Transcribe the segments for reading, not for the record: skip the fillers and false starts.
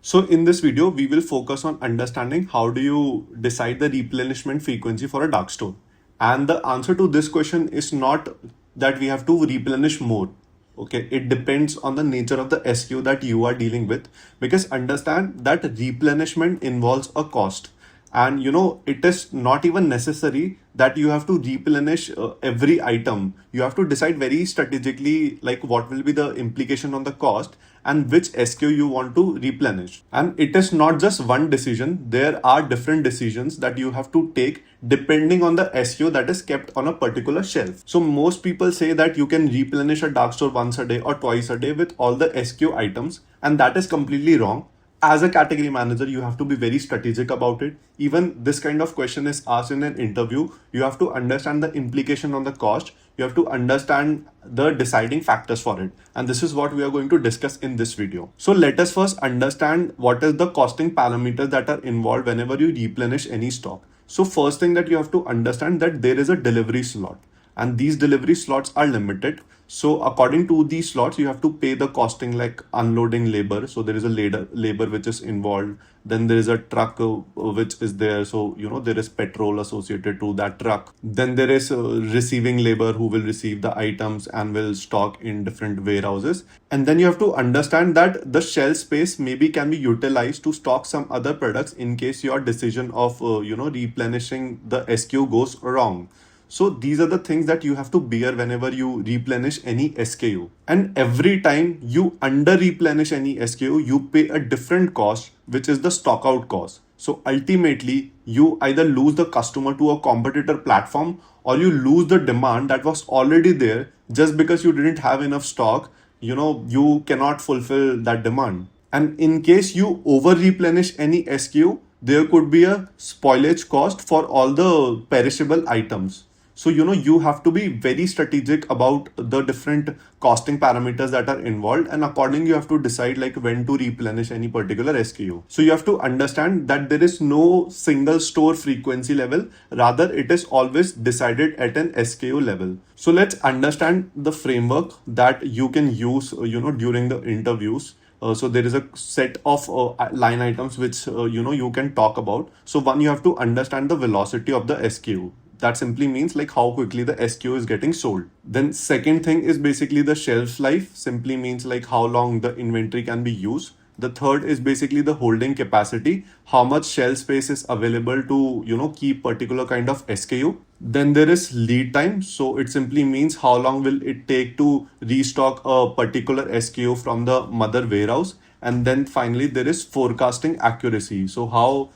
So in this video, we will focus on understanding how do you decide the replenishment frequency for a dark store. And the answer to this question is not that we have to replenish more. Okay, it depends on the nature of the SKU that you are dealing with, because understand that replenishment involves a cost. And it is not even necessary that you have to replenish every item. You have to decide very strategically like what will be the implication on the cost and which SKU you want to replenish. And it is not just one decision, there are different decisions that you have to take depending on the SKU that is kept on a particular shelf. So most people say that you can replenish a dark store once a day or twice a day with all the SKU items, and that is completely wrong. As a category manager, you have to be very strategic about it. Even this kind of question is asked in an interview. You have to understand the implication on the cost. You have to understand the deciding factors for it. And this is what we are going to discuss in this video. So let us first understand what is the costing parameters that are involved whenever you replenish any stock. So first thing that you have to understand that there is a delivery slot, and these delivery slots are limited. So according to these slots, you have to pay the costing like unloading labor. So there is a labor which is involved. Then there is a truck which is there. So, there is petrol associated to that truck. Then there is receiving labor who will receive the items and will stock in different warehouses. And then you have to understand that the shelf space maybe can be utilized to stock some other products in case your decision of, replenishing the SKU goes wrong. So these are the things that you have to bear whenever you replenish any SKU. And every time you under replenish any SKU, you pay a different cost, which is the stockout cost. So ultimately, you either lose the customer to a competitor platform, or you lose the demand that was already there just because you didn't have enough stock. You cannot fulfill that demand. And in case you over replenish any SKU, there could be a spoilage cost for all the perishable items. So, you have to be very strategic about the different costing parameters that are involved, and accordingly, you have to decide like when to replenish any particular SKU. So you have to understand that there is no single store frequency level. Rather, it is always decided at an SKU level. So let's understand the framework that you can use, during the interviews. So there is a set of line items which, you can talk about. So one, you have to understand the velocity of the SKU. That simply means like how quickly the SKU is getting sold. Then second thing is basically the shelf life, simply means like how long the inventory can be used. The third is basically the holding capacity, how much shelf space is available to, keep particular kind of SKU. Then there is lead time. So it simply means how long will it take to restock a particular SKU from the mother warehouse. And then finally, there is forecasting accuracy. So how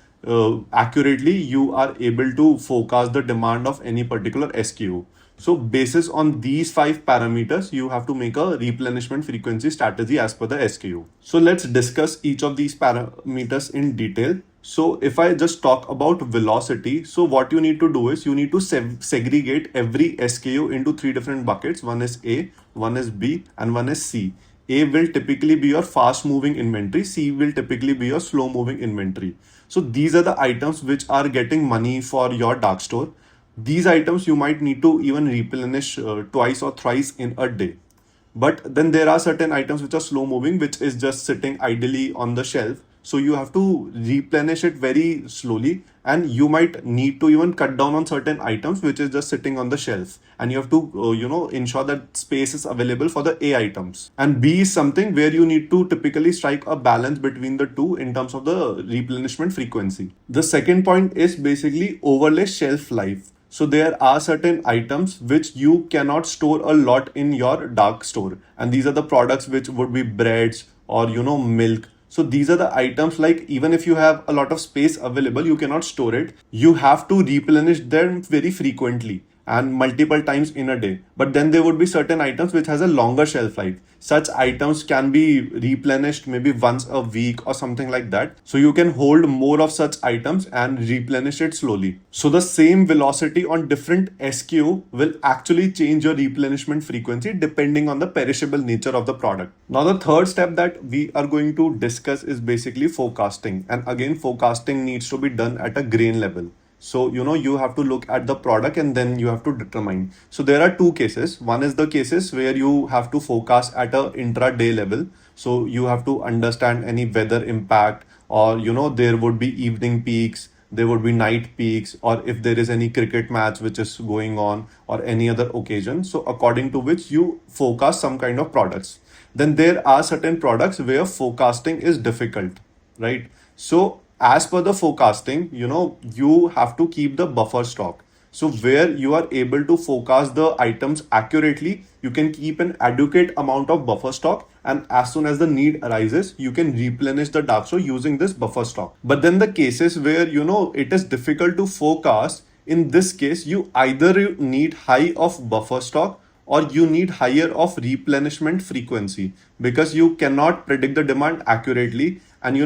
accurately you are able to forecast the demand of any particular SKU. So basis on these 5 parameters, you have to make a replenishment frequency strategy as per the SKU. So let's discuss each of these parameters in detail. So if I just talk about velocity, so what you need to do is you need to segregate every SKU into 3 different buckets. One is A, one is B, and one is C. A will typically be your fast moving inventory. C will typically be your slow moving inventory. So these are the items which are getting money for your dark store. These items you might need to even replenish twice or thrice in a day. But then there are certain items which are slow moving, which is just sitting idly on the shelf. So you have to replenish it very slowly, and you might need to even cut down on certain items which is just sitting on the shelf, and you have to ensure that space is available for the A items. And B is something where you need to typically strike a balance between the two in terms of the replenishment frequency. The second point is basically overlay shelf life. So there are certain items which you cannot store a lot in your dark store, and these are the products which would be breads or milk. So these are the items like even if you have a lot of space available, you cannot store it. You have to replenish them very frequently and multiple times in a day. But then there would be certain items which has a longer shelf life. Such items can be replenished maybe once a week or something like that. So you can hold more of such items and replenish it slowly. So the same velocity on different SKU will actually change your replenishment frequency depending on the perishable nature of the product. Now the third step that we are going to discuss is basically forecasting. And again, forecasting needs to be done at a grain level. So, you have to look at the product and then you have to determine. So there are two cases. One is the cases where you have to forecast at a intraday level. So you have to understand any weather impact, or, there would be evening peaks, there would be night peaks, or if there is any cricket match which is going on or any other occasion. So according to which you forecast some kind of products. Then there are certain products where forecasting is difficult, right? So as per the forecasting, you have to keep the buffer stock. So where you are able to forecast the items accurately, you can keep an adequate amount of buffer stock, and as soon as the need arises, you can replenish the dark store using this buffer stock. But then the cases where it is difficult to forecast, in this case you either need high of buffer stock or you need higher of replenishment frequency, because you cannot predict the demand accurately. And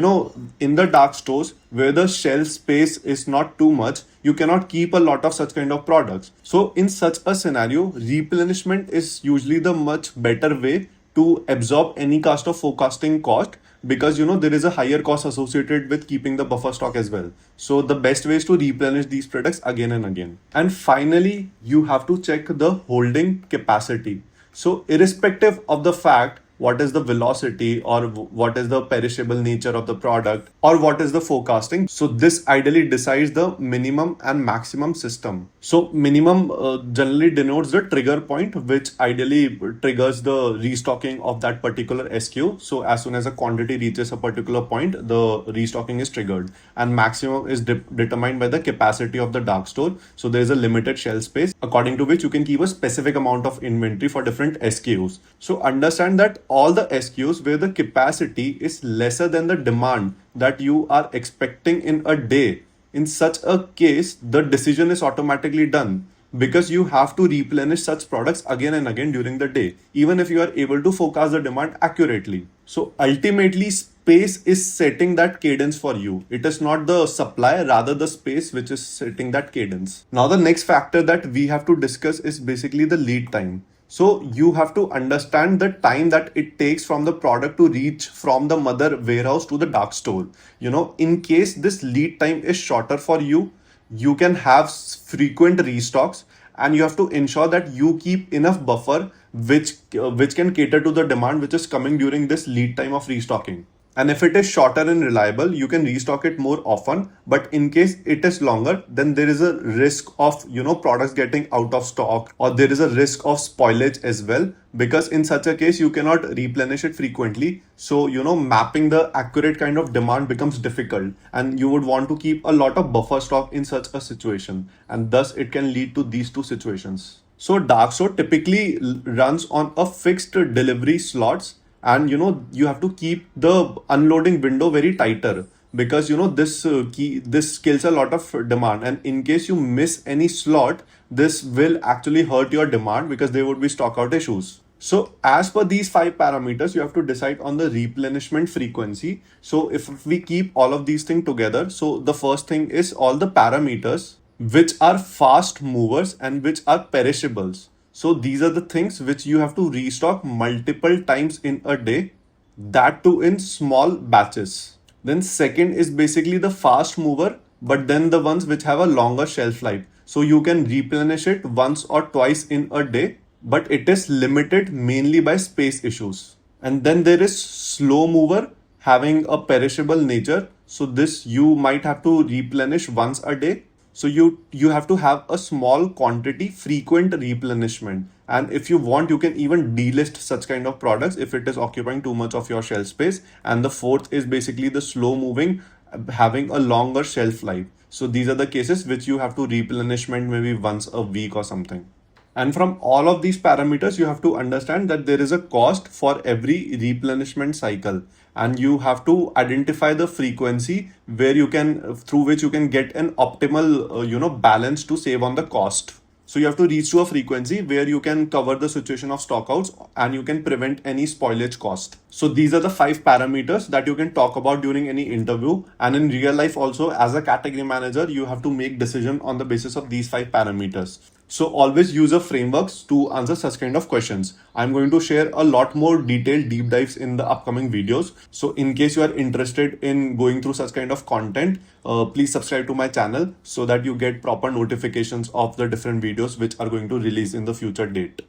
in the dark stores where the shelf space is not too much, you cannot keep a lot of such kind of products. So in such a scenario, replenishment is usually the much better way to absorb any cost of forecasting cost, because there is a higher cost associated with keeping the buffer stock as well. So the best way is to replenish these products again and again. And finally, you have to check the holding capacity. So irrespective of the fact what is the velocity or what is the perishable nature of the product or what is the forecasting, so this ideally decides the minimum and maximum system. So minimum generally denotes the trigger point, which ideally triggers the restocking of that particular SKU. So as soon as a quantity reaches a particular point, the restocking is triggered. And maximum is determined by the capacity of the dark store. So there is a limited shelf space according to which you can keep a specific amount of inventory for different SKUs. So understand that all the SKUs where the capacity is lesser than the demand that you are expecting in a day, in such a case, the decision is automatically done, because you have to replenish such products again and again during the day, even if you are able to forecast the demand accurately. So ultimately, space is setting that cadence for you. It is not the supply, rather the space which is setting that cadence. Now, the next factor that we have to discuss is basically the lead time. So you have to understand the time that it takes from the product to reach from the mother warehouse to the dark store. In case this lead time is shorter for you, you can have frequent restocks, and you have to ensure that you keep enough buffer which can cater to the demand which is coming during this lead time of restocking. And if it is shorter and reliable, you can restock it more often. But in case it is longer, then there is a risk of, products getting out of stock, or there is a risk of spoilage as well, because in such a case, you cannot replenish it frequently. So, mapping the accurate kind of demand becomes difficult, and you would want to keep a lot of buffer stock in such a situation. And thus it can lead to these two situations. So dark store typically runs on a fixed delivery slots, and you have to keep the unloading window very tighter, because this kills a lot of demand, and in case you miss any slot, this will actually hurt your demand because there would be stockout issues. So as per these 5 parameters, you have to decide on the replenishment frequency. So if we keep all of these things together, so the first thing is all the parameters which are fast movers and which are perishables. So these are the things which you have to restock multiple times in a day, that too in small batches. Then second is basically the fast mover, but then the ones which have a longer shelf life. So you can replenish it once or twice in a day, but it is limited mainly by space issues. And then there is slow mover having a perishable nature. So this you might have to replenish once a day. So you have to have a small quantity, frequent replenishment. And if you want, you can even delist such kind of products if it is occupying too much of your shelf space. And the fourth is basically the slow moving, having a longer shelf life. So these are the cases which you have to replenishment maybe once a week or something. And from all of these parameters, you have to understand that there is a cost for every replenishment cycle, and you have to identify the frequency where you can, through which you can get an optimal, balance to save on the cost. So you have to reach to a frequency where you can cover the situation of stockouts and you can prevent any spoilage cost. So these are the 5 parameters that you can talk about during any interview. And in real life also, as a category manager, you have to make decision on the basis of these 5 parameters. So always use a frameworks to answer such kind of questions. I'm going to share a lot more detailed deep dives in the upcoming videos. So in case you are interested in going through such kind of content, please subscribe to my channel so that you get proper notifications of the different videos which are going to release in the future date.